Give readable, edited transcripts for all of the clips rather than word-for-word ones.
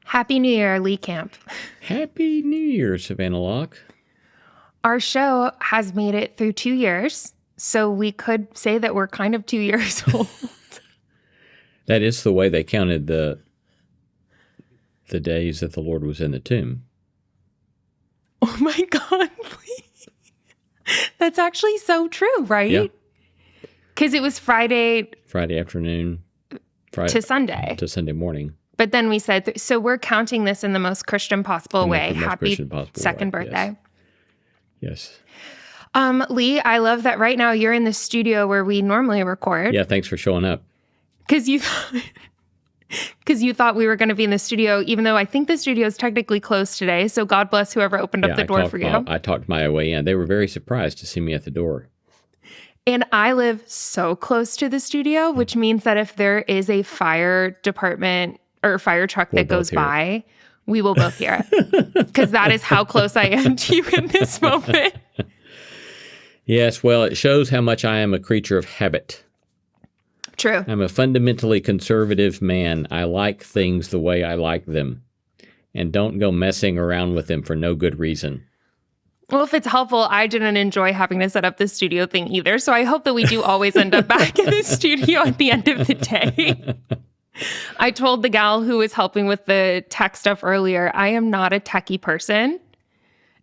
Happy New Year, Lee Camp. Happy New Year, Savannah Locke. Our show has made it through 2 years, so we could say that we're kind of 2 years old. That is the way they counted the days that the Lord was in the tomb. Oh my God, Lee. That's actually so true, right? Yeah. Because it was Friday afternoon. To Sunday. To Sunday morning. But then we said, so we're counting this in the most Christian possible way. Happy second birthday. Yes. Lee, I love that right now you're in the studio where we normally record. Yeah, thanks for showing up. Because you thought we were going to be in the studio, even though I think the studio is technically closed today. So God bless whoever opened up the door for you. I talked my way in. They were very surprised to see me at the door. And I live so close to the studio, which means that if there is a fire department or fire truck that goes by, we will both hear it. Because that is how close I am to you in this moment. Yes, well, it shows how much I am a creature of habit. True. I'm a fundamentally conservative man. I like things the way I like them and don't go messing around with them for no good reason. Well, if it's helpful, I didn't enjoy having to set up the studio thing either. So I hope that we do always end up back in the studio at the end of the day. I told the gal who was helping with the tech stuff earlier, I am not a techie person.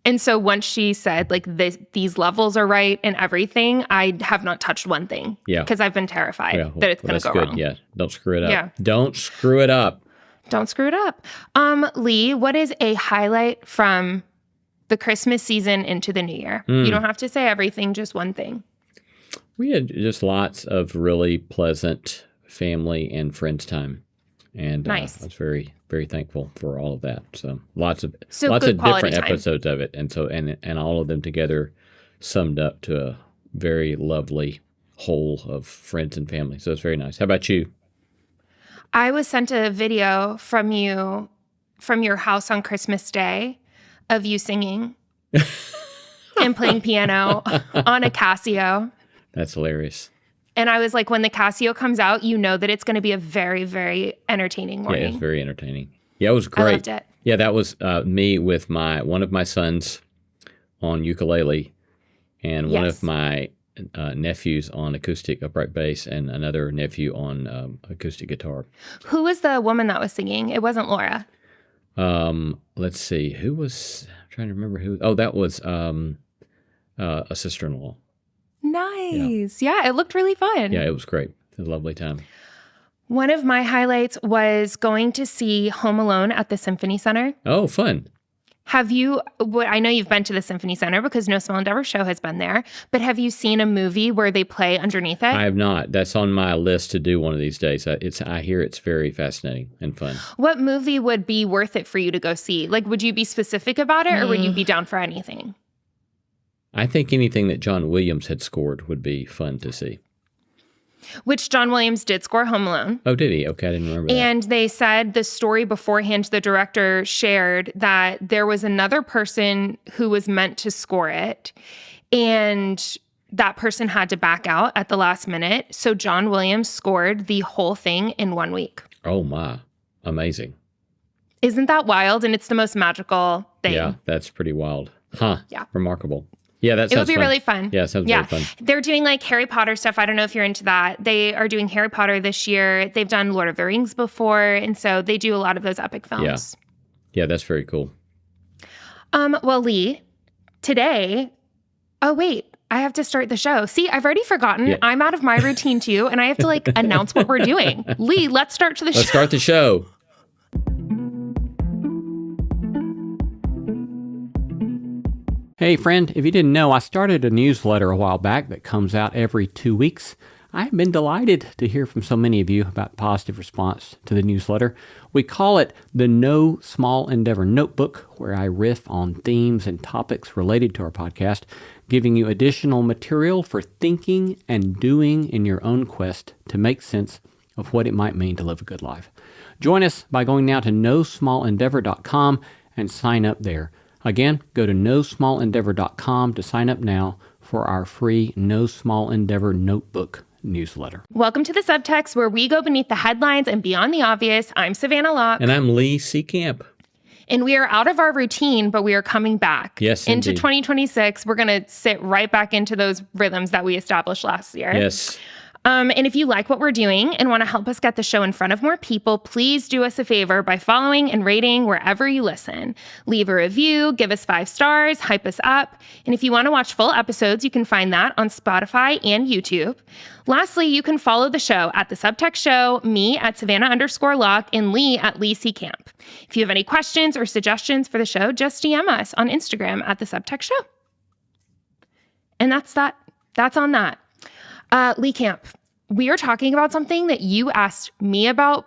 And so once she said, like, these levels are right and everything, I have not touched one thing. Yeah. Because I've been terrified that it's going to go wrong. Yeah. Don't screw it up. Yeah. Don't screw it up. Don't screw it up. Lee, what is a highlight from the Christmas season into the New Year? You don't have to say everything, just one thing. We had just lots of really pleasant family and friends time. And nice. I was very, very thankful for all of that. So lots of different episodes of it. And so and all of them together summed up to a very lovely whole of friends and family. So it's very nice. How about you? I was sent a video from you from your house on Christmas Day of you singing and playing piano on a Casio. That's hilarious. And I was like, when the Casio comes out, you know that it's going to be a very, very entertaining morning. Yeah, it's very entertaining. Yeah, it was great. I loved it. Yeah, that was me with one of my sons on ukulele and one of my nephews on acoustic upright bass and another nephew on acoustic guitar. Who was the woman that was singing? It wasn't Laura. Let's see. Who was... I'm trying to remember who... Oh, that was a sister-in-law. Nice. Yeah, it looked really fun. Yeah, it was great. It was a lovely time. One of my highlights was going to see Home Alone at the Symphony Center. Oh, fun. Have you, I know you've been to the Symphony Center because No Small Endeavor show has been there, but have you seen a movie where they play underneath it? I have not. That's on my list to do one of these days. I hear it's very fascinating and fun. What movie would be worth it for you to go see? Like, would you be specific about it or would you be down for anything? I think anything that John Williams had scored would be fun to see. Which John Williams did score Home Alone. Oh, did he? Okay, I didn't remember that. And they said the story beforehand, the director shared that there was another person who was meant to score it, and that person had to back out at the last minute. So John Williams scored the whole thing in 1 week. Oh, my. Amazing. Isn't that wild? And it's the most magical thing. Yeah, that's pretty wild. Huh. Yeah. Remarkable. Yeah, that sounds fun. It would be really fun. Yeah, it sounds very fun. They're doing like Harry Potter stuff. I don't know if you're into that. They are doing Harry Potter this year. They've done Lord of the Rings before. And so they do a lot of those epic films. Yeah, that's very cool. Well, Lee, today, oh, wait, I have to start the show. See, I've already forgotten. Yeah. I'm out of my routine too. And I have to like announce what we're doing. Lee, let's start the show. Let's start the show. Hey friend, if you didn't know, I started a newsletter a while back that comes out every 2 weeks. I've been delighted to hear from so many of you about positive response to the newsletter. We call it the No Small Endeavor Notebook, where I riff on themes and topics related to our podcast, giving you additional material for thinking and doing in your own quest to make sense of what it might mean to live a good life. Join us by going now to nosmallendeavor.com and sign up there. Again, go to nosmallendeavor.com to sign up now for our free No Small Endeavor Notebook newsletter. Welcome to the Subtext, where we go beneath the headlines and beyond the obvious. I'm Savannah Locke. And I'm Lee C. Camp. And we are out of our routine, but we are coming back. Yes, into indeed. 2026. We're going to sit right back into those rhythms that we established last year. Yes. And if you like what we're doing and want to help us get the show in front of more people, please do us a favor by following and rating wherever you listen. Leave a review, give us 5 stars, hype us up. And if you want to watch full episodes, you can find that on Spotify and YouTube. Lastly, you can follow the show at The Subtext Show, me at Savannah_Locke, and Lee at Lee C. Camp. If you have any questions or suggestions for the show, just DM us on Instagram at The Subtext Show. And that's that. That's on that. Lee Camp, we are talking about something that you asked me about,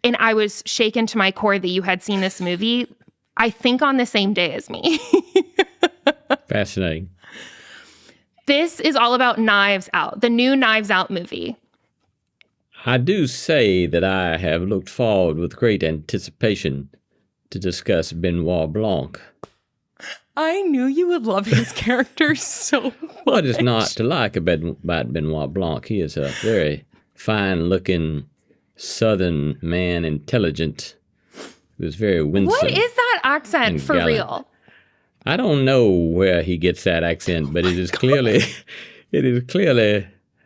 and I was shaken to my core that you had seen this movie, I think on the same day as me. Fascinating. This is all about Knives Out, the new Knives Out movie. I do say that I have looked forward with great anticipation to discuss Benoit Blanc. I knew you would love his character so much. What is not to like about Benoit Blanc? He is a very fine-looking Southern man, intelligent. He was very winsome. What is that accent for gallant. real? I don't know where he gets that accent, but it is clearly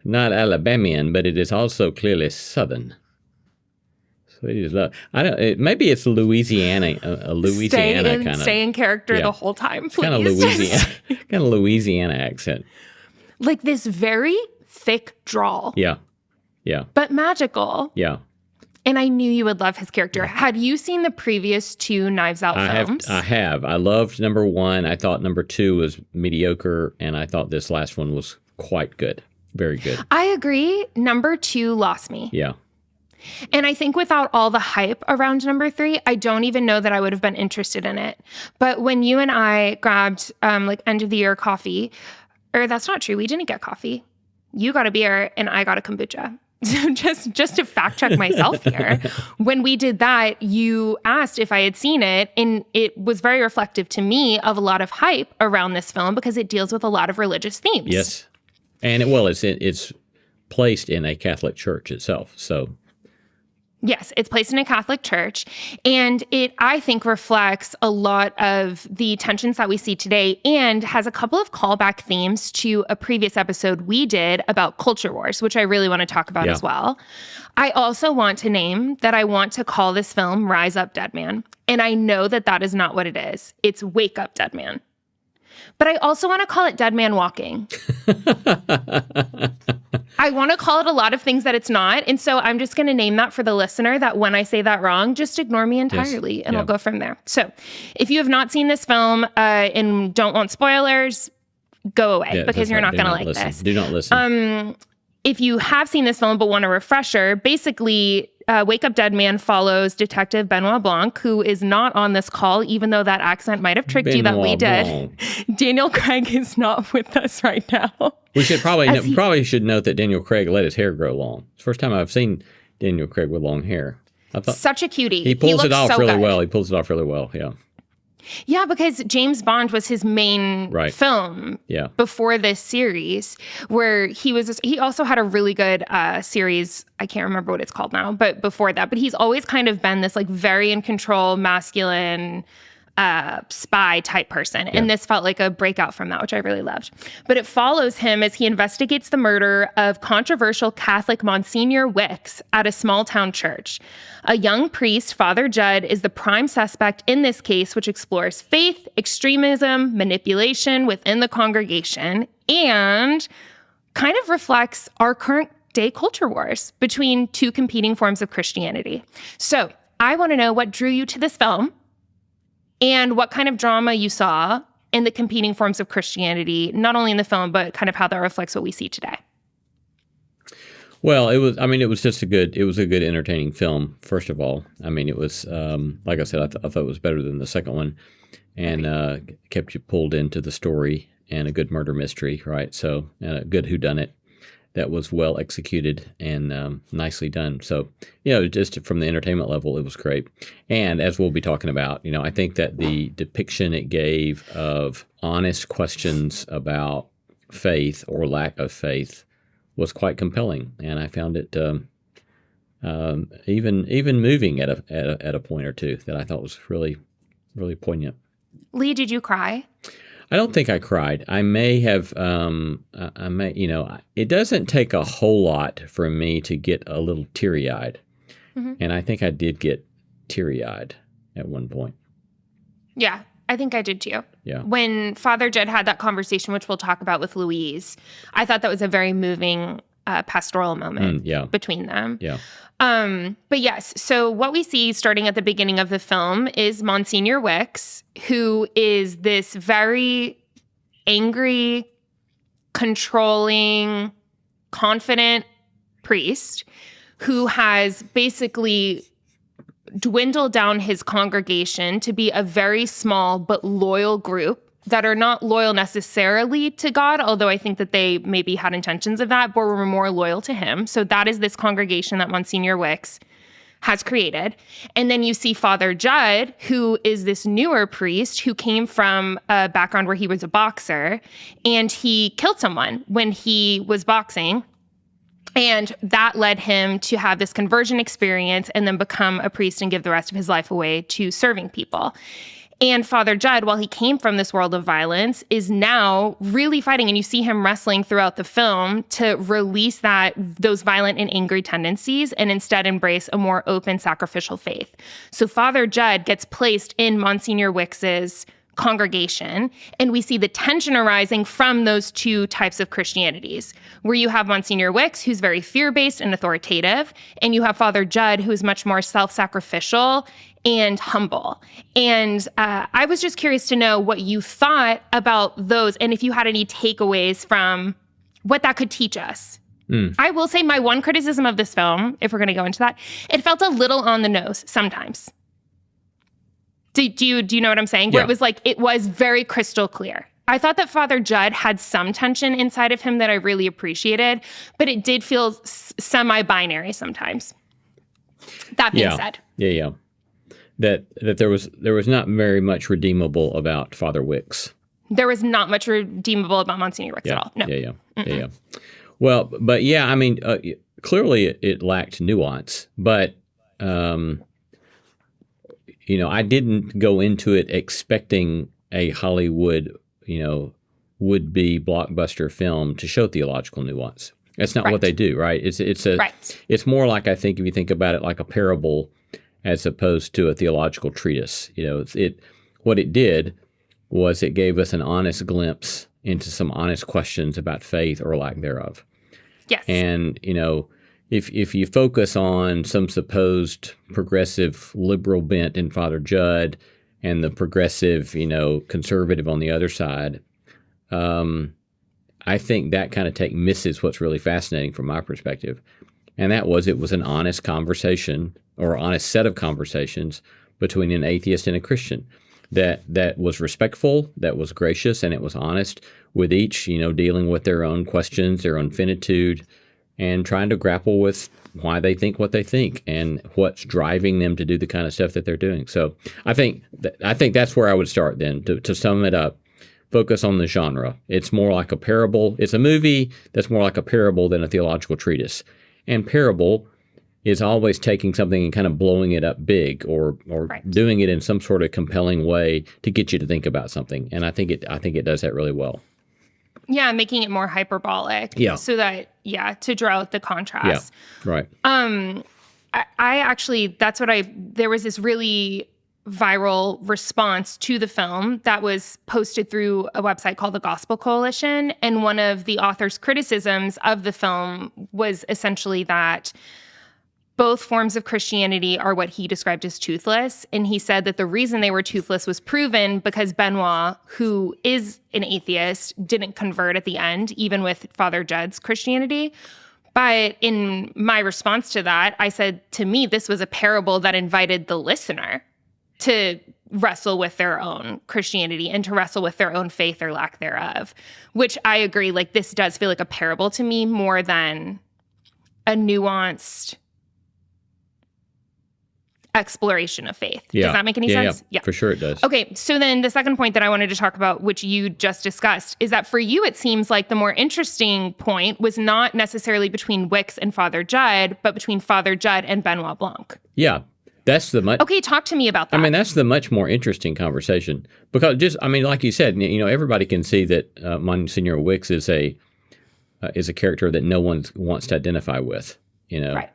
not Alabamian, but it is also clearly Southern. So it is maybe it's Louisiana, a Louisiana kind of. Stay in character the whole time, please. Kind of Louisiana accent. Like this very thick drawl. Yeah, yeah. But magical. Yeah. And I knew you would love his character. Had you seen the previous 2 Knives Out films? I have. I loved number 1. I thought number 2 was mediocre, and I thought this last one was quite good. Very good. I agree. Number 2 lost me. Yeah. And I think without all the hype around number 3, I don't even know that I would have been interested in it. But when you and I grabbed end of the year coffee, or that's not true, we didn't get coffee. You got a beer and I got a kombucha. So just to fact check myself here, when we did that, you asked if I had seen it, and it was very reflective to me of a lot of hype around this film because it deals with a lot of religious themes. Yes. And it's placed in a Catholic church itself, so... Yes, it's placed in a Catholic church, and it, I think, reflects a lot of the tensions that we see today and has a couple of callback themes to a previous episode we did about culture wars, which I really want to talk about as well. I also want to name that I want to call this film Rise Up, Dead Man, and I know that that is not what it is. It's Wake Up, Dead Man. But I also want to call it Dead Man Walking. I want to call it a lot of things that it's not. And so I'm just going to name that for the listener, that when I say that wrong, just ignore me entirely and I'll go from there. So if you have not seen this film and don't want spoilers, go away because you're not going to like this. Do not listen. If you have seen this film but want a refresher, basically, Wake Up Dead Man follows Detective Benoit Blanc, who is not on this call, even though that accent might have tricked you that we did. Daniel Craig is not with us right now. We should probably should note that Daniel Craig let his hair grow long. It's the first time I've seen Daniel Craig with long hair. I thought such a cutie. He pulls it off really well. He pulls it off really well, yeah. Yeah, because James Bond was his main film before this series, where he also had a really good series. I can't remember what it's called now, but before that. But he's always kind of been this like very in control, masculine spy type person. And this felt like a breakout from that, which I really loved. But it follows him as he investigates the murder of controversial Catholic Monsignor Wicks at a small town church. A young priest, Father Jud, is the prime suspect in this case, which explores faith, extremism, manipulation within the congregation, and kind of reflects our current day culture wars between 2 competing forms of Christianity. So I want to know what drew you to this film, and what kind of drama you saw in the competing forms of Christianity, not only in the film, but kind of how that reflects what we see today. Well, it was just a good entertaining film, first of all. I mean, it was, like I said, I thought it was better than the second one, and kept you pulled into the story, and a good murder mystery, right? So, a good whodunit that was well executed and nicely done. So, just from the entertainment level, it was great. And as we'll be talking about, I think that the depiction it gave of honest questions about faith or lack of faith was quite compelling, and I found it even moving at a point or two that I thought was really, really poignant. Lee, did you cry? I don't think I cried. I may have. It doesn't take a whole lot for me to get a little teary-eyed, and I think I did get teary-eyed at one point. Yeah, I think I did too. Yeah. When Father Jud had that conversation, which we'll talk about with Louise, I thought that was a very moving pastoral moment between them. Yeah. But yes, so what we see starting at the beginning of the film is Monsignor Wicks, who is this very angry, controlling, confident priest who has basically dwindled down his congregation to be a very small but loyal group that are not loyal necessarily to God, although I think that they maybe had intentions of that, but were more loyal to him. So that is this congregation that Monsignor Wicks has created. And then you see Father Jud, who is this newer priest who came from a background where he was a boxer, and he killed someone when he was boxing. And that led him to have this conversion experience and then become a priest and give the rest of his life away to serving people. And Father Jud, while he came from this world of violence, is now really fighting, and you see him wrestling throughout the film to release those violent and angry tendencies and instead embrace a more open sacrificial faith. So Father Jud gets placed in Monsignor Wicks's congregation, and we see the tension arising from those two types of Christianities, where you have Monsignor Wicks, who's very fear-based and authoritative, and you have Father Jud, who is much more self-sacrificial and humble. And I was just curious to know what you thought about those, and if you had any takeaways from what that could teach us. I will say my one criticism of this film, if we're going to go into that, it felt a little on the nose sometimes. Do you know what I'm saying? Yeah. Where it was like, it was very crystal clear. I thought that Father Jud had some tension inside of him that I really appreciated, but it did feel semi-binary sometimes. That being said. Yeah. That there was not very much redeemable about Father Wicks. There was not much redeemable about Monsignor Wicks at all. No. Yeah. Well, but yeah, I mean, clearly it lacked nuance, but I didn't go into it expecting a Hollywood, would-be blockbuster film to show theological nuance. That's not what they do, right? It's more like, I think, if you think about it, like a parable as opposed to a theological treatise. What it did was it gave us an honest glimpse into some honest questions about faith or lack thereof. Yes. And, if you focus on some supposed progressive liberal bent in Father Jud and the progressive, conservative on the other side, I think that kind of misses what's really fascinating from my perspective. And it was an honest conversation, or honest set of conversations between an atheist and a Christian that was respectful, that was gracious, and it was honest with each, dealing with their own questions, their own finitude, and trying to grapple with why they think what they think and what's driving them to do the kind of stuff that they're doing. So I think that's where I would start then, to sum it up. Focus on the genre. It's more like a parable. It's a movie that's more like a parable than a theological treatise. And parable is always taking something and kind of blowing it up big, or doing it in some sort of compelling way to get you to think about something. And I think it does that really well. Yeah, making it more hyperbolic. Yeah. So that, to draw out the contrast. Yeah, right. I actually, there was this really viral response to the film that was posted through a website called the Gospel Coalition. And one of the author's criticisms of the film was essentially that both forms of Christianity are what he described as toothless. And he said that the reason they were toothless was proven because Benoit, who is an atheist, didn't convert at the end, even with Father Jud's Christianity. But in my response to that, I said, to me, this was a parable that invited the listener to wrestle with their own Christianity and to wrestle with their own faith or lack thereof, which I agree, like, this does feel like a parable to me more than a nuanced exploration of faith. Yeah. Does that make any sense? Yeah, for sure it does. Okay, so then the second point that I wanted to talk about, which you just discussed, is that for you, it seems like the more interesting point was not necessarily between Wicks and Father Jud, but between Father Jud and Benoit Blanc. Yeah, that's the much. Okay, talk to me about that. I mean, that's the much more interesting conversation because like you said, everybody can see that Monsignor Wicks is a character that no one wants to identify with, Right.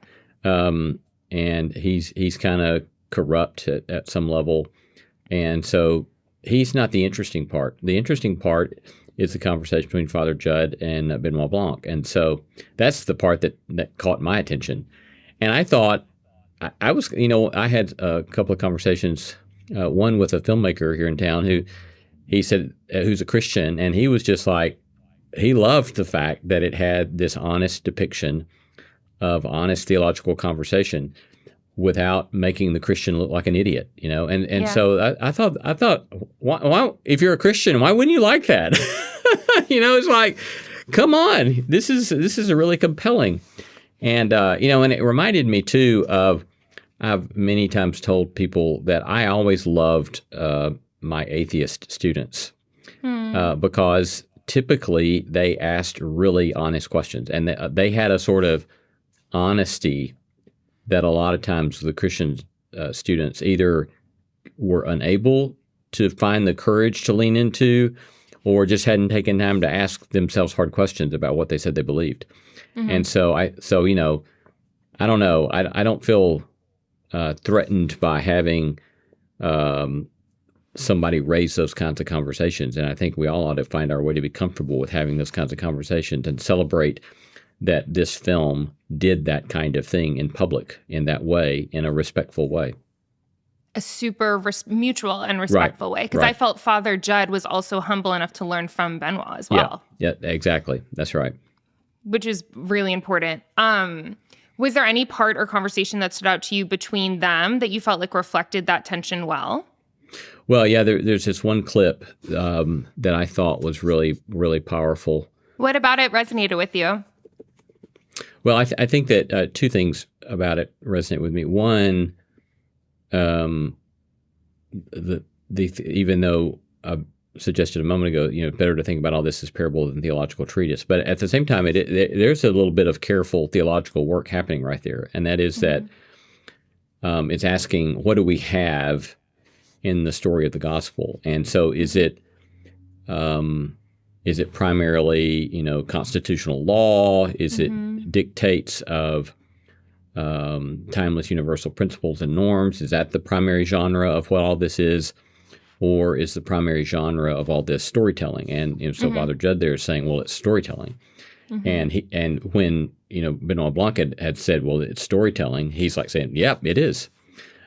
And he's kind of corrupt at some level. And so he's not the interesting part. The interesting part is the conversation between Father Jud and Benoit Blanc. And so that's the part that caught my attention. And I thought, I was, I had a couple of conversations, one with a filmmaker here in town he said, who's a Christian, and he was just like, he loved the fact that it had this honest depiction of honest theological conversation without making the Christian look like an idiot, And so I thought, why, if you're a Christian, why wouldn't you like that? It's like, come on, this is a really compelling, and and it reminded me too of, I've many times told people that I always loved my atheist students because typically they asked really honest questions, and they had a sort of honesty that a lot of times the Christian students either were unable to find the courage to lean into, or just hadn't taken time to ask themselves hard questions about what they said they believed. Mm-hmm. And so I don't know. I don't feel threatened by having somebody raise those kinds of conversations, and I think we all ought to find our way to be comfortable with having those kinds of conversations and celebrate that this film did that kind of thing in public in that way, in a respectful way. A super mutual and respectful way. Because I felt Father Jud was also humble enough to learn from Benoit as well. Yeah, exactly. That's right. Which is really important. Was there any part or conversation that stood out to you between them that you felt like reflected that tension well? Well, yeah, there's this one clip that I thought was really, really powerful. What about it resonated with you? Well, I think that two things about it resonate with me. One, even though I suggested a moment ago, better to think about all this as parable than theological treatise. But at the same time, there's a little bit of careful theological work happening right there, and that is that it's asking, what do we have in the story of the gospel? And so, is it primarily, constitutional law? Is it dictates of timeless universal principles and norms? Is that the primary genre of what all this is? Or is the primary genre of all this storytelling? And so Father Jud there is saying, well, it's storytelling. And when Benoit Blanc had said, well, it's storytelling, he's like saying, yep, it is.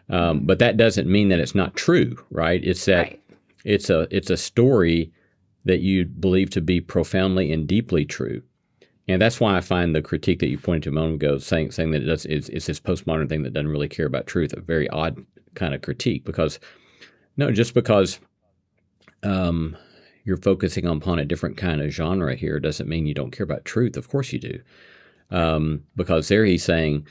But that doesn't mean that it's not true, right? It's that it's a story that you believe to be profoundly and deeply true. And that's why I find the critique that you pointed to a moment ago, saying that it's this postmodern thing that doesn't really care about truth, a very odd kind of critique. Because just because you're focusing upon a different kind of genre here doesn't mean you don't care about truth. Of course you do. Because there he's saying,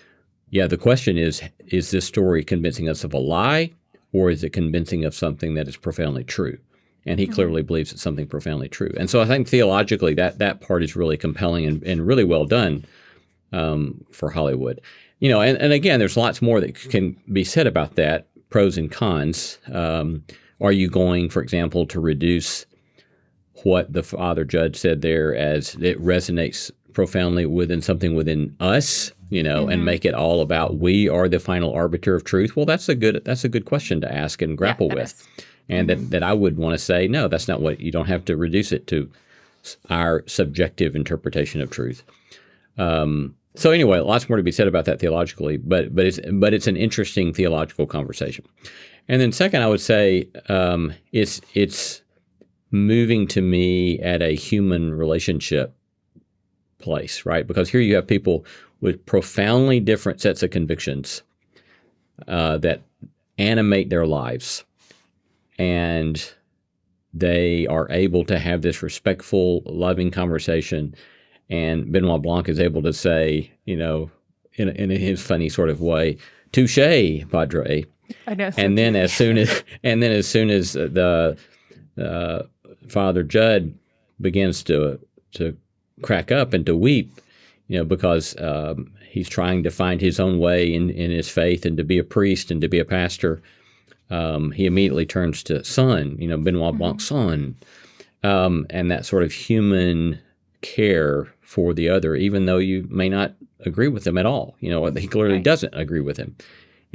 yeah, the question is this story convincing us of a lie, or is it convincing of something that is profoundly true? And he clearly believes it's something profoundly true. And so I think theologically that part is really compelling and really well done for Hollywood. And again, there's lots more that can be said about that, pros and cons. Are you going, for example, to reduce what the Father Jud said there as it resonates profoundly within something within us, and make it all about we are the final arbiter of truth? Well, that's a good question to ask and grapple with. And that I would want to say, no, that's not what, you don't have to reduce it to our subjective interpretation of truth. So anyway, lots more to be said about that theologically, but it's an interesting theological conversation. And then second, I would say it's moving to me at a human relationship place, right? Because here you have people with profoundly different sets of convictions that animate their lives. And they are able to have this respectful, loving conversation. And Benoit Blanc is able to say, in his funny sort of way, touche, Padre. I know. And then as soon as the Father Jud begins to crack up and to weep, because he's trying to find his own way in his faith and to be a priest and to be a pastor, he immediately turns to son, Benoit Blanc's son, and that sort of human care for the other, even though you may not agree with him at all. He clearly doesn't agree with him.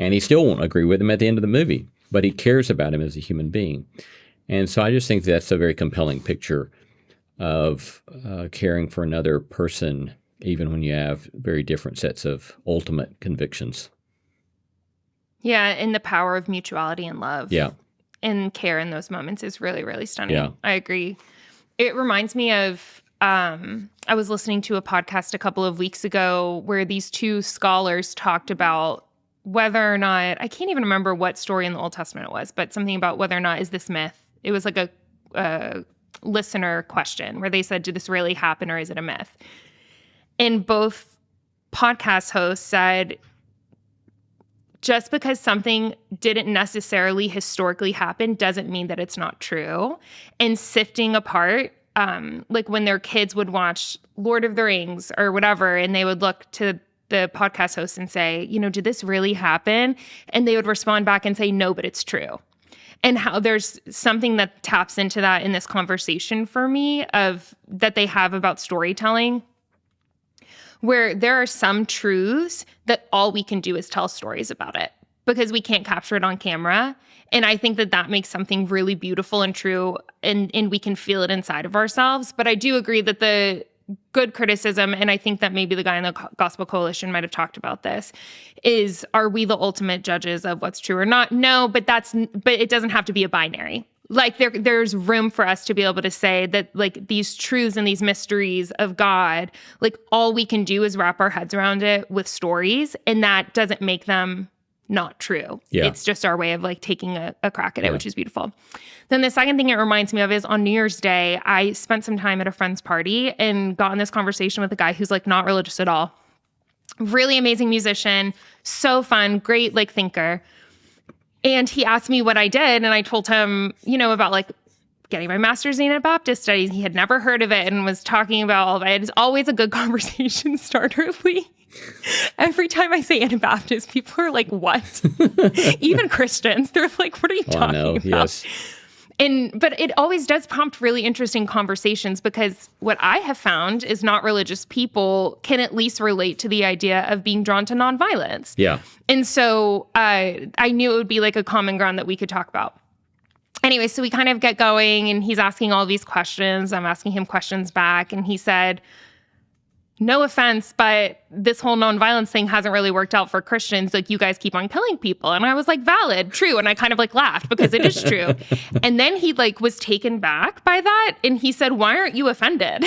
And he still won't agree with him at the end of the movie, but he cares about him as a human being. And so I just think that's a very compelling picture of caring for another person, even when you have very different sets of ultimate convictions. Yeah, and the power of mutuality and love. Yeah. And care in those moments is really, really stunning. Yeah. I agree. It reminds me of, I was listening to a podcast a couple of weeks ago where these two scholars talked about whether or not, I can't even remember what story in the Old Testament it was, but something about whether or not is this myth. It was like a listener question where they said, did this really happen or is it a myth? And both podcast hosts said, just because something didn't necessarily historically happen doesn't mean that it's not true. And sifting apart, like when their kids would watch Lord of the Rings or whatever, and they would look to the podcast host and say, did this really happen? And they would respond back and say, no, but it's true. And how there's something that taps into that in this conversation for me of that they have about storytelling, where there are some truths that all we can do is tell stories about it because we can't capture it on camera. And I think that makes something really beautiful and true, and we can feel it inside of ourselves. But I do agree that the good criticism, and I think that maybe the guy in the Gospel Coalition might have talked about this, is, are we the ultimate judges of what's true or not? No, but it doesn't have to be a binary. Like there's room for us to be able to say that like these truths and these mysteries of God, like all we can do is wrap our heads around it with stories, and that doesn't make them not true. Yeah. It's just our way of like taking a crack at it, which is beautiful. Then the second thing it reminds me of is on New Year's Day, I spent some time at a friend's party and got in this conversation with a guy who's like not religious at all. Really amazing musician, so fun, great like thinker. And he asked me what I did, and I told him, about like getting my master's in Anabaptist studies. He had never heard of it and was talking about all of it. It's always a good conversation starter, Lee. Every time I say Anabaptist, people are like, what? Even Christians, they're like, what are you talking about? Yes. But it always does prompt really interesting conversations, because what I have found is not religious people can at least relate to the idea of being drawn to nonviolence. Yeah. And so I knew it would be like a common ground that we could talk about. Anyway, so we kind of get going, and he's asking all these questions. I'm asking him questions back, and he said, no offense, but this whole nonviolence thing hasn't really worked out for Christians. Like, you guys keep on killing people. And I was like, valid, true. And I kind of like laughed because it is true. And then he like was taken back by that. And he said, why aren't you offended?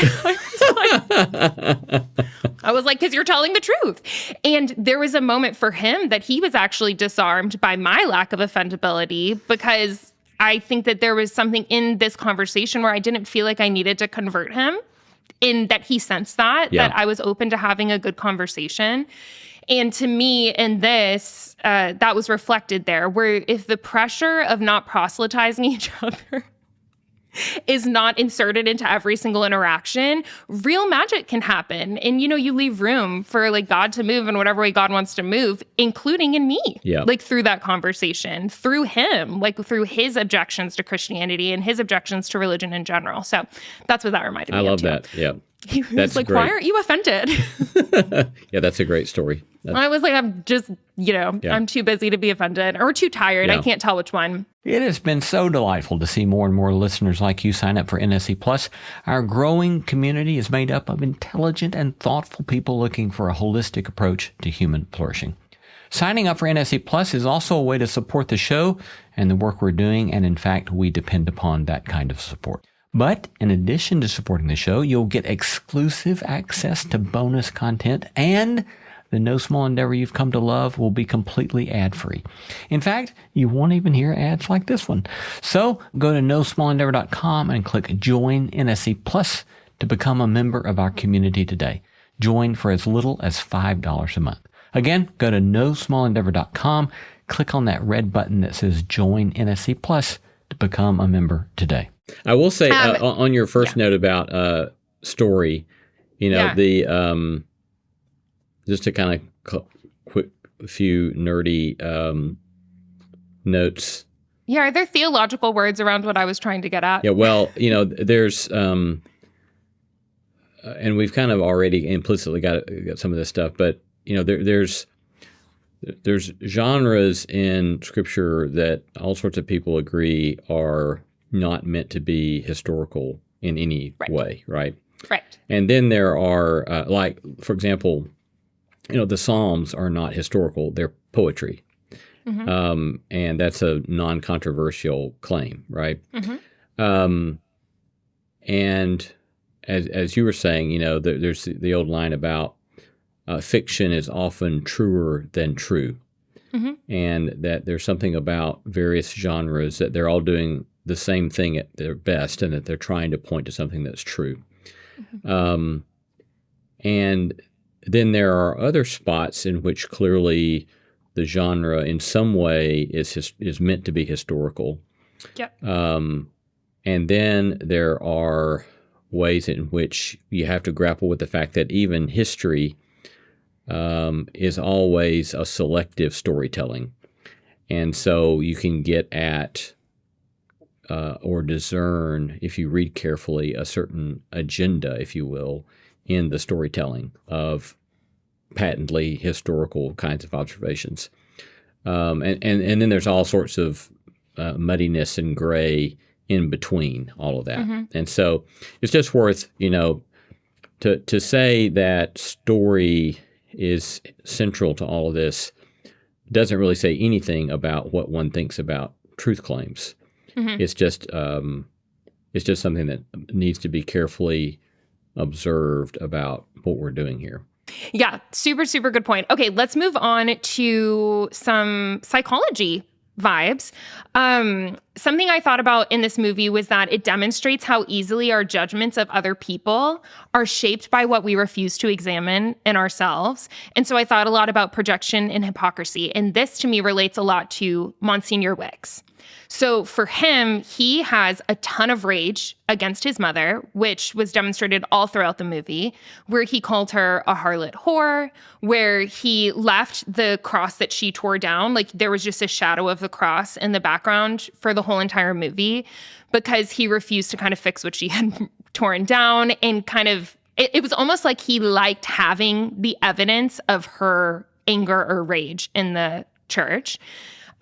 I was like, because you're telling the truth. And there was a moment for him that he was actually disarmed by my lack of offendability, because I think that there was something in this conversation where I didn't feel like I needed to convert him. In that he sensed that I was open to having a good conversation. And to me, in this, that was reflected there, where if the pressure of not proselytizing each other is not inserted into every single interaction, real magic can happen. And, you leave room for like God to move in whatever way God wants to move, including in me, like through that conversation, through him, like through his objections to Christianity and his objections to religion in general. So that's what that reminded me of. I love that. Yeah. He was like, why aren't you offended? Yeah, that's a great story. I was like, I'm just, I'm too busy to be offended, or too tired. I can't tell which one. It has been so delightful to see more and more listeners like you sign up for NSC Plus. Our growing community is made up of intelligent and thoughtful people looking for a holistic approach to human flourishing. Signing up for NSC Plus is also a way to support the show and the work we're doing, and in fact, we depend upon that kind of support. But in addition to supporting the show, you'll get exclusive access to bonus content, and the No Small Endeavor you've come to love will be completely ad-free. In fact, you won't even hear ads like this one. So go to nosmallendeavor.com and click Join NSC Plus to become a member of our community today. Join for as little as $5 a month. Again, go to nosmallendeavor.com, click on that red button that says Join NSC Plus to become a member today. I will say on your first note about story, the just to kind of quick few nerdy notes. Yeah, are there theological words around what I was trying to get at? Yeah, well, there's and we've kind of already implicitly got some of this stuff, but there's genres in Scripture that all sorts of people agree are not meant to be historical in any way, right? Right. And then there are, like, for example, the Psalms are not historical; they're poetry, and that's a non-controversial claim, right? And as you were saying, there's the old line about fiction is often truer than true, and that there's something about various genres that they're all doing the same thing at their best, and that they're trying to point to something that's true. And then there are other spots in which clearly the genre in some way is meant to be historical. Yep. And then there are ways in which you have to grapple with the fact that even history is always a selective storytelling. And so you can get at or discern, if you read carefully, a certain agenda, if you will, in the storytelling of patently historical kinds of observations. And then there's all sorts of muddiness and gray in between all of that. And so it's just worth, to say that story is central to all of this doesn't really say anything about what one thinks about truth claims. It's just something that needs to be carefully observed about what we're doing here. Yeah, super, super good point. Okay, let's move on to some psychology vibes. Something I thought about in this movie was that it demonstrates how easily our judgments of other people are shaped by what we refuse to examine in ourselves. And so I thought a lot about projection and hypocrisy. And this to me relates a lot to Monsignor Wicks. So for him, he has a ton of rage against his mother, which was demonstrated all throughout the movie, where he called her a harlot whore, where he left the cross that she tore down. Like there was just a shadow of the cross in the background for the whole entire movie because he refused to kind of fix what she had torn down. And kind of, it was almost like he liked having the evidence of her anger or rage in the church.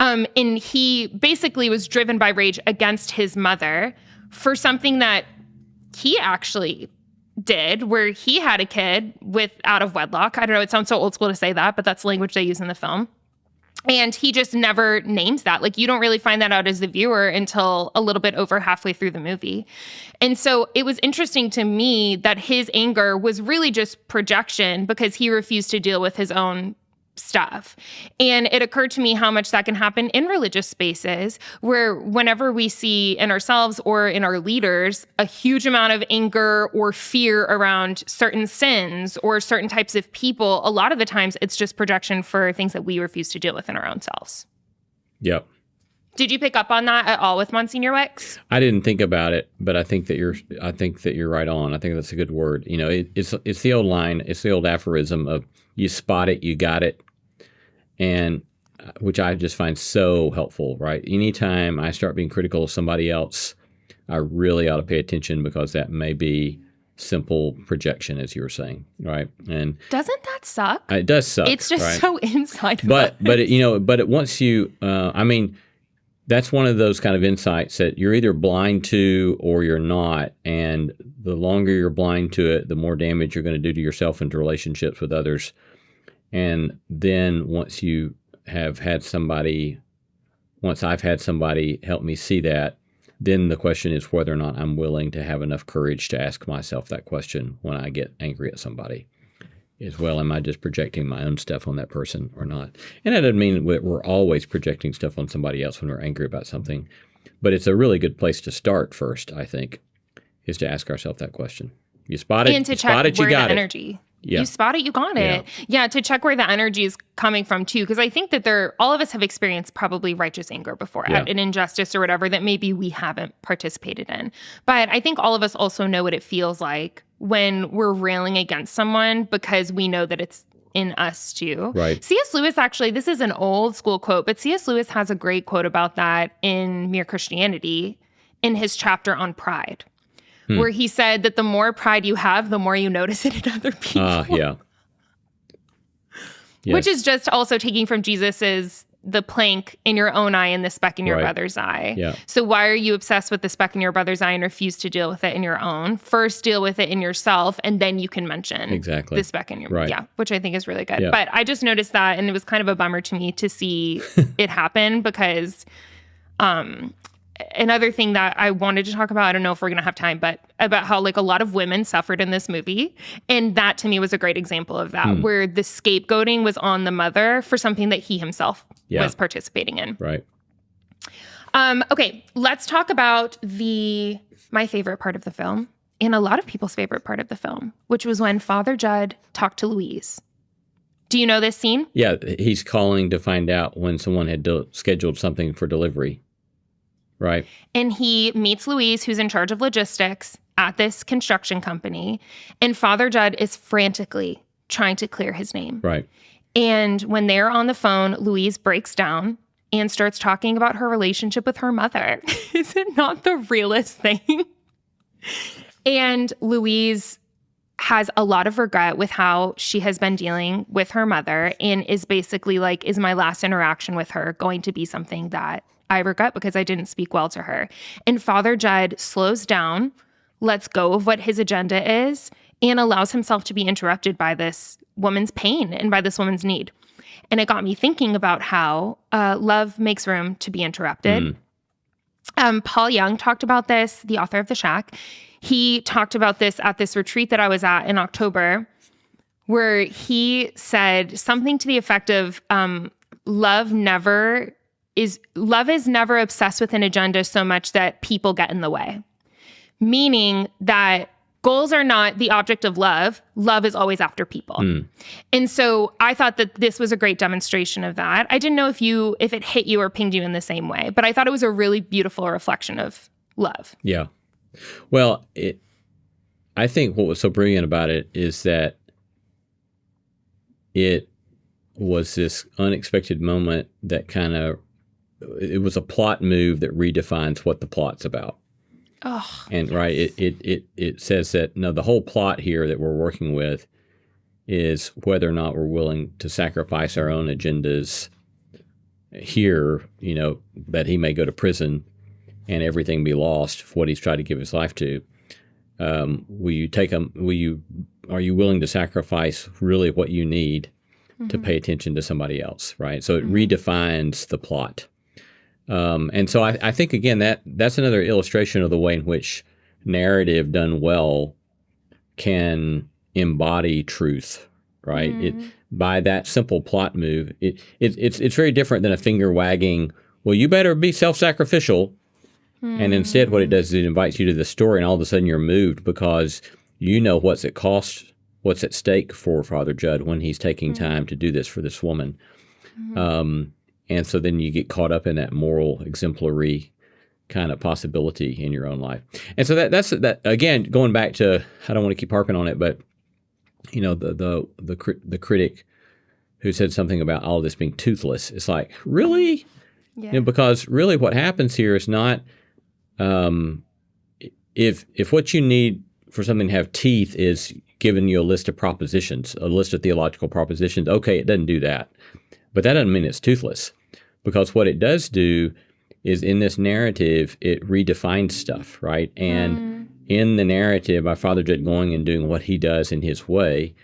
And he basically was driven by rage against his mother for something that he actually did, where he had a kid out of wedlock. I don't know, it sounds so old school to say that, but that's the language they use in the film. And he just never names that. Like, you don't really find that out as the viewer until a little bit over halfway through the movie. And so it was interesting to me that his anger was really just projection because he refused to deal with his own stuff. And it occurred to me how much that can happen in religious spaces, where whenever we see in ourselves or in our leaders a huge amount of anger or fear around certain sins or certain types of people, a lot of the times it's just projection for things that we refuse to deal with in our own selves. Yep. Did you pick up on that at all with Monsignor Wicks? I didn't think about it, but I think that you're right on. I think that's a good word. It's the old line, it's the old aphorism of you spot it, you got it. And which I just find so helpful, right? Anytime I start being critical of somebody else, I really ought to pay attention because that may be simple projection, as you were saying, right? And doesn't that suck? It does suck. It's just so inside. But it once you, that's one of those kind of insights that you're either blind to or you're not. And the longer you're blind to it, the more damage you're going to do to yourself and to relationships with others. And then once I've had somebody help me see that, then the question is whether or not I'm willing to have enough courage to ask myself that question when I get angry at somebody. As well, am I just projecting my own stuff on that person or not? And that doesn't mean that we're always projecting stuff on somebody else when we're angry about something. But it's a really good place to start first, I think, is to ask ourselves that question. You spot it, and to you check spot it, you where got the it. energy You spot it, you got it. Yeah, to check where the energy is coming from too, because I think that all of us have experienced probably righteous anger before at an injustice or whatever that maybe we haven't participated in. But I think all of us also know what it feels like when we're railing against someone because we know that it's in us too. Right. C.S. Lewis, actually, this is an old school quote, but C.S. Lewis has a great quote about that in Mere Christianity in his chapter on pride. Where he said that the more pride you have, the more you notice it in other people. Yeah. Yes. Which is just also taking from Jesus's the plank in your own eye and the speck in your brother's eye. Yeah. So why are you obsessed with the speck in your brother's eye and refuse to deal with it in your own? First deal with it in yourself, and then you can mention the speck in your which I think is really good. Yeah. But I just noticed that, and it was kind of a bummer to me to see it happen because another thing that I wanted to talk about, I don't know if we're going to have time, but about how like a lot of women suffered in this movie. And that to me was a great example of that, where the scapegoating was on the mother for something that he himself was participating in. Right. Okay, let's talk about my favorite part of the film and a lot of people's favorite part of the film, which was when Father Jud talked to Louise. Do you know this scene? Yeah, he's calling to find out when someone had scheduled something for delivery. Right. And he meets Louise, who's in charge of logistics at this construction company. And Father Jud is frantically trying to clear his name. Right. And when they're on the phone, Louise breaks down and starts talking about her relationship with her mother. Is it not the realest thing? And Louise has a lot of regret with how she has been dealing with her mother and is basically like, is my last interaction with her going to be something that I regret because I didn't speak well to her? And Father Jud slows down, lets go of what his agenda is, and allows himself to be interrupted by this woman's pain and by this woman's need. And it got me thinking about how love makes room to be interrupted. Paul Young talked about this, the author of The Shack. He talked about this at this retreat that I was at in October, where he said something to the effect of love is never obsessed with an agenda so much that people get in the way. Meaning that goals are not the object of love. Love is always after people. And so I thought that this was a great demonstration of that. I didn't know if it hit you or pinged you in the same way, but I thought it was a really beautiful reflection of love. Yeah. Well, I think what was so brilliant about it is that it was this unexpected moment that it was a plot move that redefines what the plot's about. Oh, and right, it says that no, the whole plot here that we're working with is whether or not we're willing to sacrifice our own agendas here, that he may go to prison and everything be lost for what he's tried to give his life to. Are you willing to sacrifice really what you need to pay attention to somebody else, right? So it redefines the plot. And so I think, again, that's another illustration of the way in which narrative done well can embody truth, right? By that simple plot move, it's very different than a finger wagging, well, you better be self-sacrificial. And instead what it does is it invites you to the story, and all of a sudden you're moved because you know what's at stake for Father Jud when he's taking time to do this for this woman. And so then you get caught up in that moral exemplary kind of possibility in your own life. And so that's again, going back to, I don't want to keep harping on it, but the critic who said something about all of this being toothless. It's like, really? Yeah. Because really what happens here is not, if what you need for something to have teeth is giving you a list of propositions, a list of theological propositions, okay, it doesn't do that. But that doesn't mean it's toothless. Because what it does do is, in this narrative, it redefines stuff, right? And in the narrative, by Father Jud going and doing what he does in his way,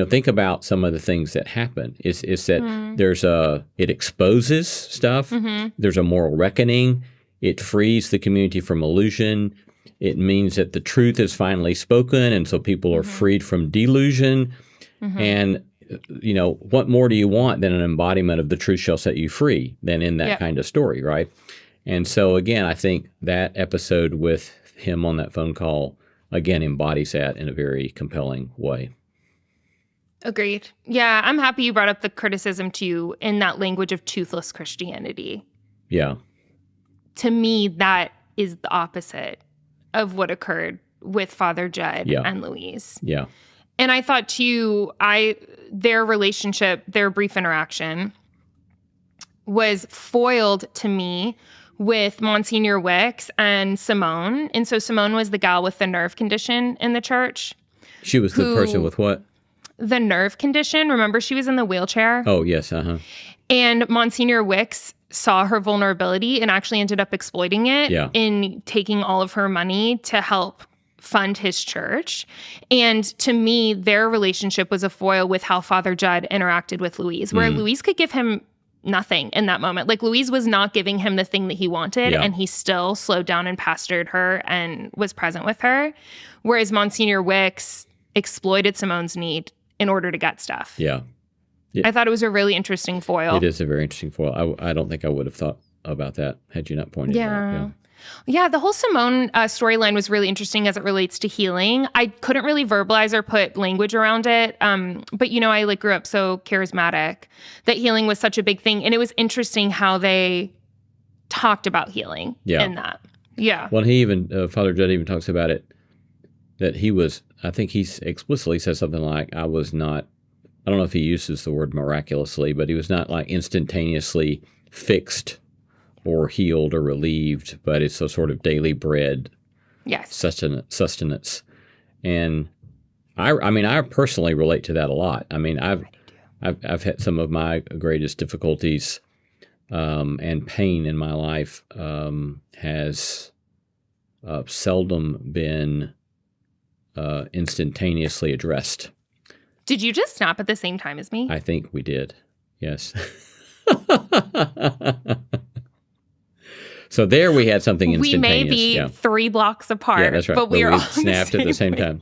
think about some of the things that happen. It's that it exposes stuff. There's a moral reckoning. It frees the community from illusion. It means that the truth is finally spoken, and so people are freed from delusion. And what more do you want than an embodiment of the truth shall set you free than in that kind of story, right? And so, again, I think that episode with him on that phone call, again, embodies that in a very compelling way. Agreed. Yeah, I'm happy you brought up the criticism too in that language of toothless Christianity. Yeah. To me, that is the opposite of what occurred with Father Jud and Louise. Yeah. And I thought too, their relationship, their brief interaction was foiled to me with Monsignor Wicks and Simone. And so Simone was the gal with the nerve condition in the church. She was the person with what? The nerve condition. Remember, she was in the wheelchair. Oh, yes. Uh-huh. And Monsignor Wicks saw her vulnerability and actually ended up exploiting it in taking all of her money to help fund his church. And to me, their relationship was a foil with how Father Jud interacted with Louise, where Louise could give him nothing in that moment. Like, Louise was not giving him the thing that he wanted, and he still slowed down and pastored her and was present with her. Whereas Monsignor Wicks exploited Simone's need in order to get stuff. Yeah. I thought it was a really interesting foil. It is a very interesting foil. I don't think I would have thought about that had you not pointed it out. Yeah, the whole Simone storyline was really interesting as it relates to healing. I couldn't really verbalize or put language around it. But, I grew up so charismatic that healing was such a big thing. And it was interesting how they talked about healing in that. Yeah. Well, Father Jud even talks about it, that I think he explicitly says something like, I don't know if he uses the word miraculously, but he was not like instantaneously fixed or healed or relieved, but it's a sort of daily bread sustenance. And I personally relate to that a lot. I mean, I've had some of my greatest difficulties and pain in my life has seldom been instantaneously addressed. Did you just snap at the same time as me? I think we did. Yes. So there we had something instantaneous. We may be 3 blocks apart. Yeah, that's right. But we all snapped at the same time.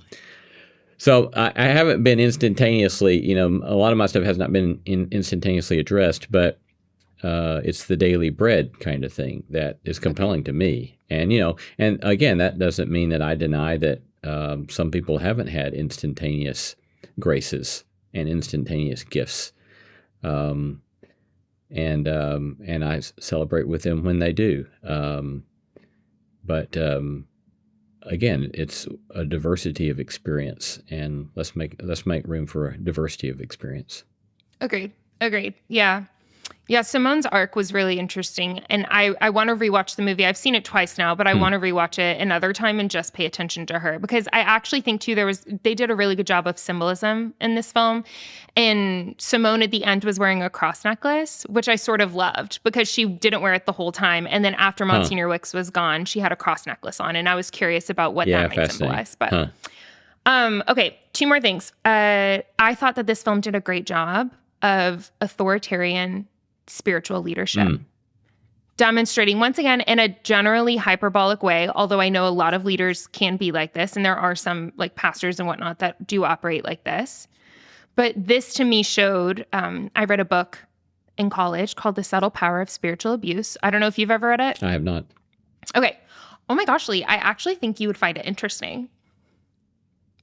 So I haven't been instantaneously, a lot of my stuff has not been instantaneously addressed, but it's the daily bread kind of thing that is compelling to me. And, and again, that doesn't mean that I deny that some people haven't had instantaneous graces and instantaneous gifts. And I celebrate with them when they do. But again, it's a diversity of experience, and let's make room for a diversity of experience. Agreed. Yeah, Simone's arc was really interesting, and I want to rewatch the movie. I've seen it twice now, but I want to rewatch it another time and just pay attention to her, because I actually think too they did a really good job of symbolism in this film. And Simone at the end was wearing a cross necklace, which I sort of loved because she didn't wear it the whole time. And then after Monsignor Wicks was gone, she had a cross necklace on, and I was curious about what that might symbolize. But okay, 2 more things. I thought that this film did a great job of authoritarian spiritual leadership, demonstrating once again in a generally hyperbolic way, although I know a lot of leaders can be like this, and there are some like pastors and whatnot that do operate like this. But this to me showed, I read a book in college called The Subtle Power of Spiritual Abuse. I don't know if you've ever read it. I have not. Okay. Oh my gosh, Lee, I actually think you would find it interesting.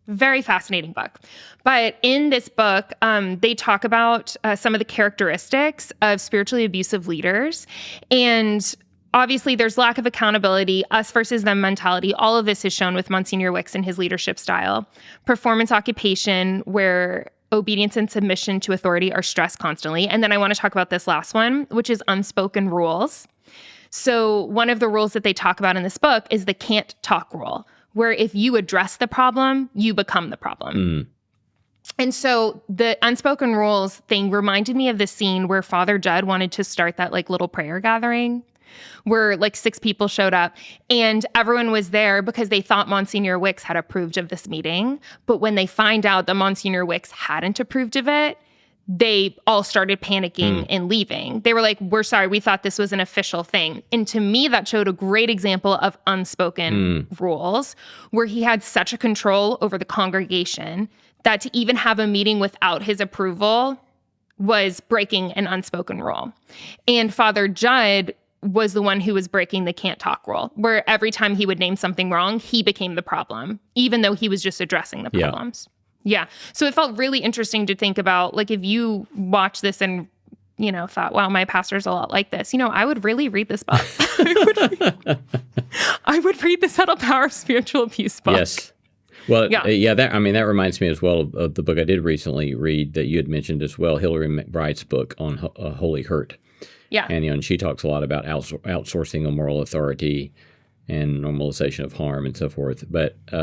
Very fascinating book. But in this book, they talk about some of the characteristics of spiritually abusive leaders. And obviously, there's lack of accountability, us versus them mentality. All of this is shown with Monsignor Wicks and his leadership style. Performance occupation, where obedience and submission to authority are stressed constantly. And then I want to talk about this last one, which is unspoken rules. So one of the rules that they talk about in this book is the can't talk rule, where if you address the problem, you become the problem. And so the unspoken rules thing reminded me of the scene where Father Jud wanted to start that like little prayer gathering where like 6 people showed up and everyone was there because they thought Monsignor Wicks had approved of this meeting. But when they find out that Monsignor Wicks hadn't approved of it, they all started panicking and leaving. They were like, we're sorry, we thought this was an official thing. And to me, that showed a great example of unspoken rules, where he had such a control over the congregation that to even have a meeting without his approval was breaking an unspoken rule. And Father Jud was the one who was breaking the can't talk rule, where every time he would name something wrong, he became the problem, even though he was just addressing the problems. Yeah. So it felt really interesting to think about, like, if you watch this and, thought, wow, my pastor's a lot like this, I would really read this book. I would read the Subtle Power of Spiritual Abuse book. Yes. Well, that reminds me as well of the book I did recently read that you had mentioned as well, Hillary McBride's book on Holy Hurt. Yeah. And she talks a lot about outsourcing of moral authority and normalization of harm and so forth. But I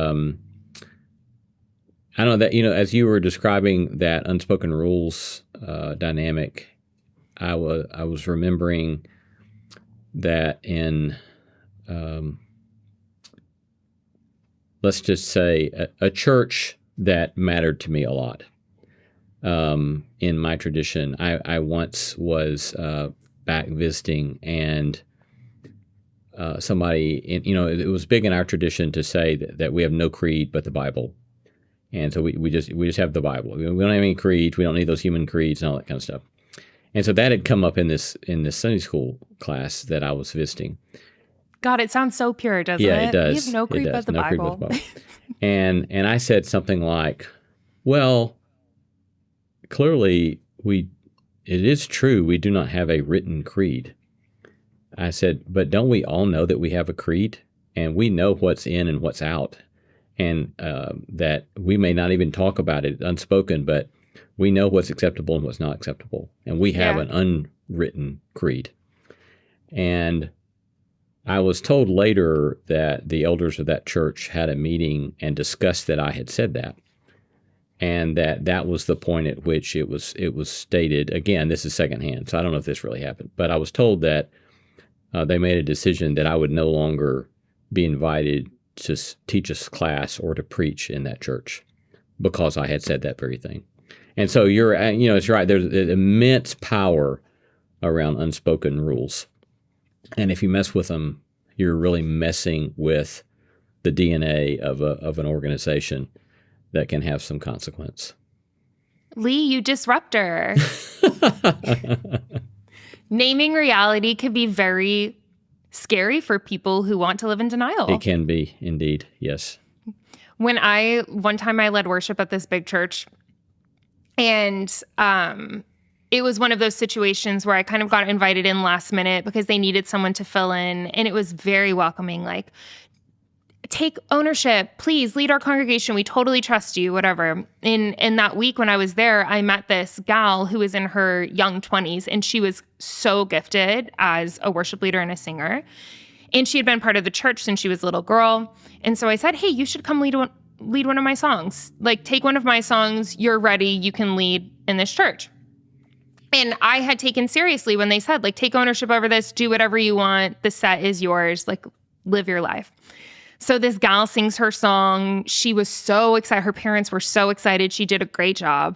don't know that, as you were describing that unspoken rules dynamic, I was remembering that in, let's just say, a church that mattered to me a lot. In my tradition, I once was back visiting, and somebody, it was big in our tradition to say that we have no creed but the Bible. And so we just have the Bible. We don't have any creeds. We don't need those human creeds and all that kind of stuff. And so that had come up in this Sunday school class that I was visiting. God, it sounds so pure, doesn't it? Yeah, it does. We have no creed but the Bible. And I said something like, well, clearly it is true we do not have a written creed. I said, but don't we all know that we have a creed? And we know what's in and what's out. And that we may not even talk about it unspoken, but we know what's acceptable and what's not acceptable. And we have an unwritten creed. And I was told later that the elders of that church had a meeting and discussed that I had said that. And that was the point at which it was stated. Again, this is secondhand, so I don't know if this really happened. But I was told that they made a decision that I would no longer be invited to teach a class or to preach in that church because I had said that very thing. And so it's right. There's immense power around unspoken rules. And if you mess with them, you're really messing with the DNA of an organization that can have some consequence. Lee, you disruptor. Naming reality can be very scary for people who want to live in denial. It can be, indeed, yes. One time I led worship at this big church, and it was one of those situations where I kind of got invited in last minute because they needed someone to fill in, and it was very welcoming, like, take ownership, please lead our congregation. We totally trust you, whatever. In that week when I was there, I met this gal who was in her young 20s, and she was so gifted as a worship leader and a singer. And she had been part of the church since she was a little girl. And so I said, hey, you should come lead one of my songs. Like, take one of my songs. You're ready. You can lead in this church. And I had taken seriously when they said, like, take ownership over this, do whatever you want. The set is yours. Like, live your life. So this gal sings her song. She was so excited. Her parents were so excited. She did a great job.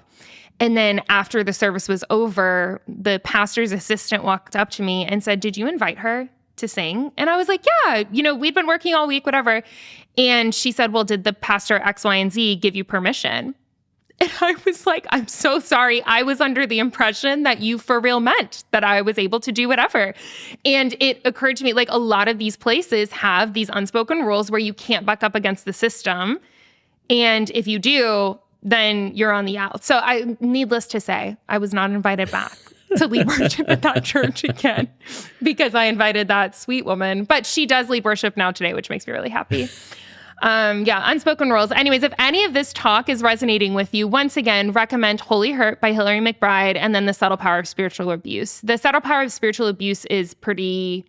And then after the service was over, the pastor's assistant walked up to me and said, did you invite her to sing? And I was like, yeah, we'd been working all week, whatever. And she said, well, did the pastor X, Y, and Z give you permission? And I was like, I'm so sorry. I was under the impression that you for real meant that I was able to do whatever. And it occurred to me, like, a lot of these places have these unspoken rules where you can't buck up against the system. And if you do, then you're on the out. So needless to say, I was not invited back to lead worship at that church again because I invited that sweet woman. But she does lead worship now today, which makes me really happy. Unspoken rules. Anyways, if any of this talk is resonating with you, once again, recommend Holy Hurt by Hillary McBride and then The Subtle Power of Spiritual Abuse. The Subtle Power of Spiritual Abuse is pretty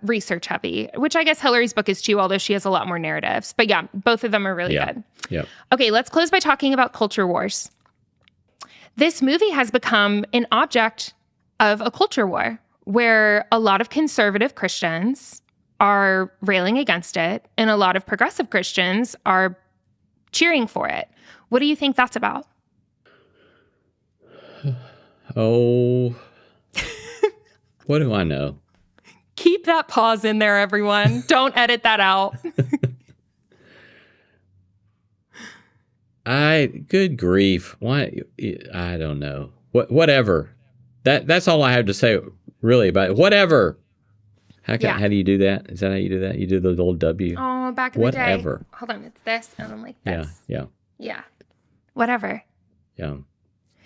research heavy, which I guess Hillary's book is too, although she has a lot more narratives. But yeah, both of them are really good. Yeah. Okay, let's close by talking about culture wars. This movie has become an object of a culture war where a lot of conservative Christians are railing against it, and a lot of progressive Christians are cheering for it. What do you think that's about? Oh, what do I know? Keep that pause in there, everyone. Don't edit that out. Good grief. Why? I don't know. Whatever. That's all I have to say, really, about it. Whatever. How do you do that? Is that how you do that? You do the little W? Oh, back in Whatever. the day. Hold on, it's this, and I'm like this. Yeah. Whatever. Yeah.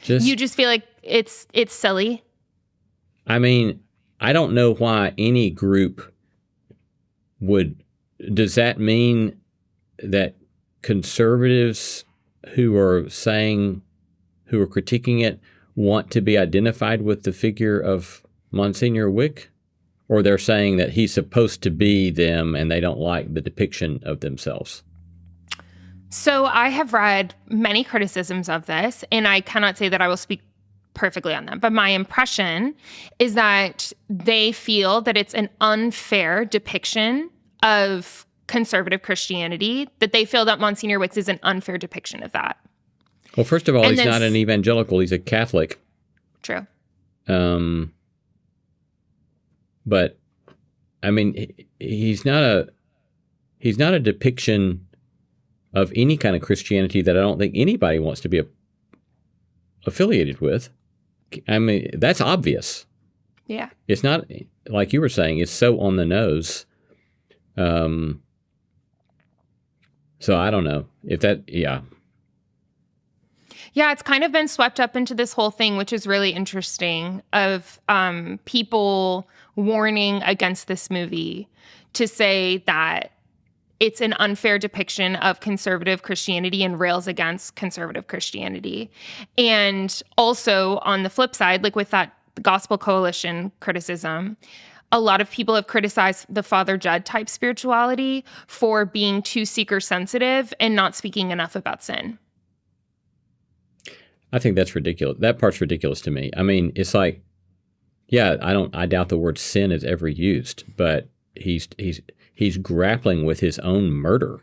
You just feel like it's silly. I mean, I don't know why any group would. Does that mean that conservatives who are critiquing it want to be identified with the figure of Monsignor Wicks? Or they're saying that he's supposed to be them and they don't like the depiction of themselves? So I have read many criticisms of this, and I cannot say that I will speak perfectly on them. But my impression is that they feel that it's an unfair depiction of conservative Christianity, that they feel that Monsignor Wicks is an unfair depiction of that. Well, first of all, he's not an evangelical. He's a Catholic. True. But I mean, he's not a depiction of any kind of Christianity that I don't think anybody wants to be affiliated with. I mean, that's obvious. Yeah. It's not, like you were saying, it's so on the nose. So I don't know if that, yeah. Yeah, it's kind of been swept up into this whole thing, which is really interesting, of people warning against this movie to say that it's an unfair depiction of conservative Christianity and rails against conservative Christianity. And also on the flip side, like with that Gospel Coalition criticism, a lot of people have criticized the Father Jud type spirituality for being too seeker sensitive and not speaking enough about sin. I think that's ridiculous. That part's ridiculous to me. I mean, it's like, yeah, I doubt the word sin is ever used, but he's grappling with his own murder.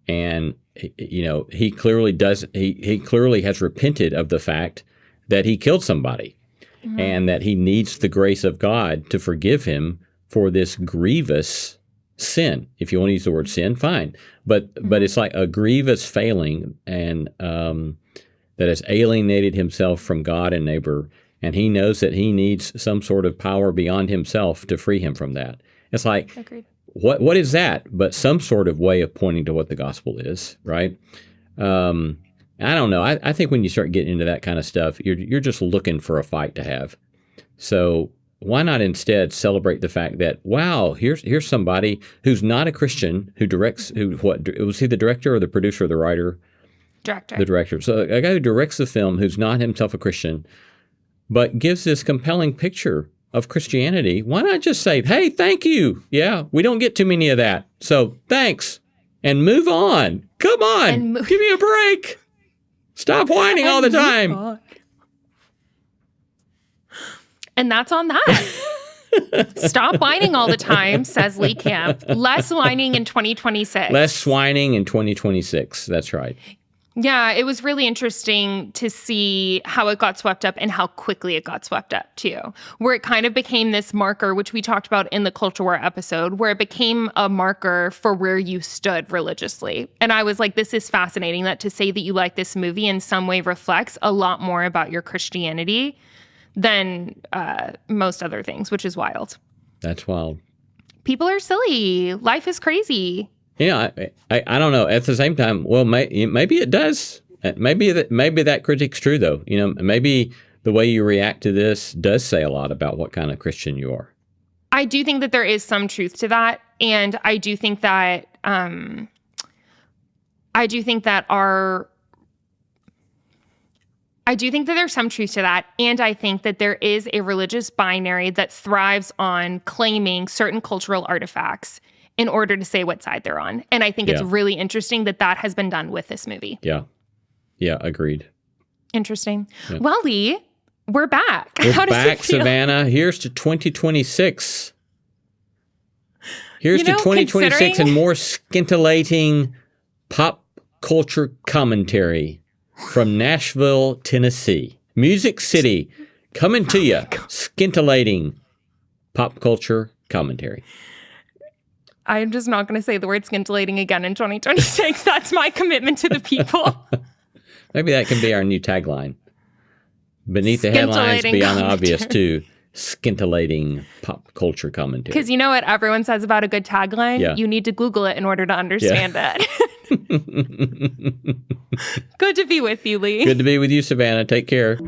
And, you know, he clearly has repented of the fact that he killed somebody, and that he needs the grace of God to forgive him for this grievous sin. If you want to use the word sin, fine. But it's like a grievous failing, and that has alienated himself from God and neighbor, and he knows that he needs some sort of power beyond himself to free him from that. It's like, agreed. What is that but some sort of way of pointing to what the gospel is, right? I don't know. I think when you start getting into that kind of stuff, you're just looking for a fight to have. So why not instead celebrate the fact that, wow, here's somebody who's not a Christian, who directs, was he the director or the producer or the writer? Director. The director. So a guy who directs the film who's not himself a Christian, but gives this compelling picture of Christianity. Why not just say, hey, thank you. Yeah, we don't get too many of that. So thanks. And move on. Come on. Give me a break. Stop whining all the time. And that's on that. Stop whining all the time, says Lee Camp. Less whining in 2026. Less whining in 2026. That's right. Yeah, it was really interesting to see how it got swept up and how quickly it got swept up, too. Where it kind of became this marker, which we talked about in the Culture War episode, where it became a marker for where you stood religiously. And I was like, this is fascinating, that to say that you like this movie in some way reflects a lot more about your Christianity than most other things, which is wild. That's wild. People are silly. Life is crazy. Yeah, I don't know. At the same time, well, maybe it does. Maybe that critic's true, though. You know, maybe the way you react to this does say a lot about what kind of Christian you are. I do think that there is some truth to that, and I do think that there's some truth to that, and I think that there is a religious binary that thrives on claiming certain cultural artifacts in order to say what side they're on. And I think it's really interesting that that has been done with this movie. Yeah. Yeah, agreed. Interesting. Yeah. Well, Lee, we're back. How does it feel? Savannah. Here's to 2026. Here's to 2026 and more scintillating pop culture commentary from Nashville, Tennessee. Music City, coming to you. Scintillating pop culture commentary. I'm just not going to say the word scintillating again in 2026. That's my commitment to the people. Maybe that can be our new tagline. Beneath the headlines, beyond the obvious, too. scintillating pop culture commentary. Because you know what everyone says about a good tagline? Yeah. You need to Google it in order to understand it. Good to be with you, Lee. Good to be with you, Savannah. Take care.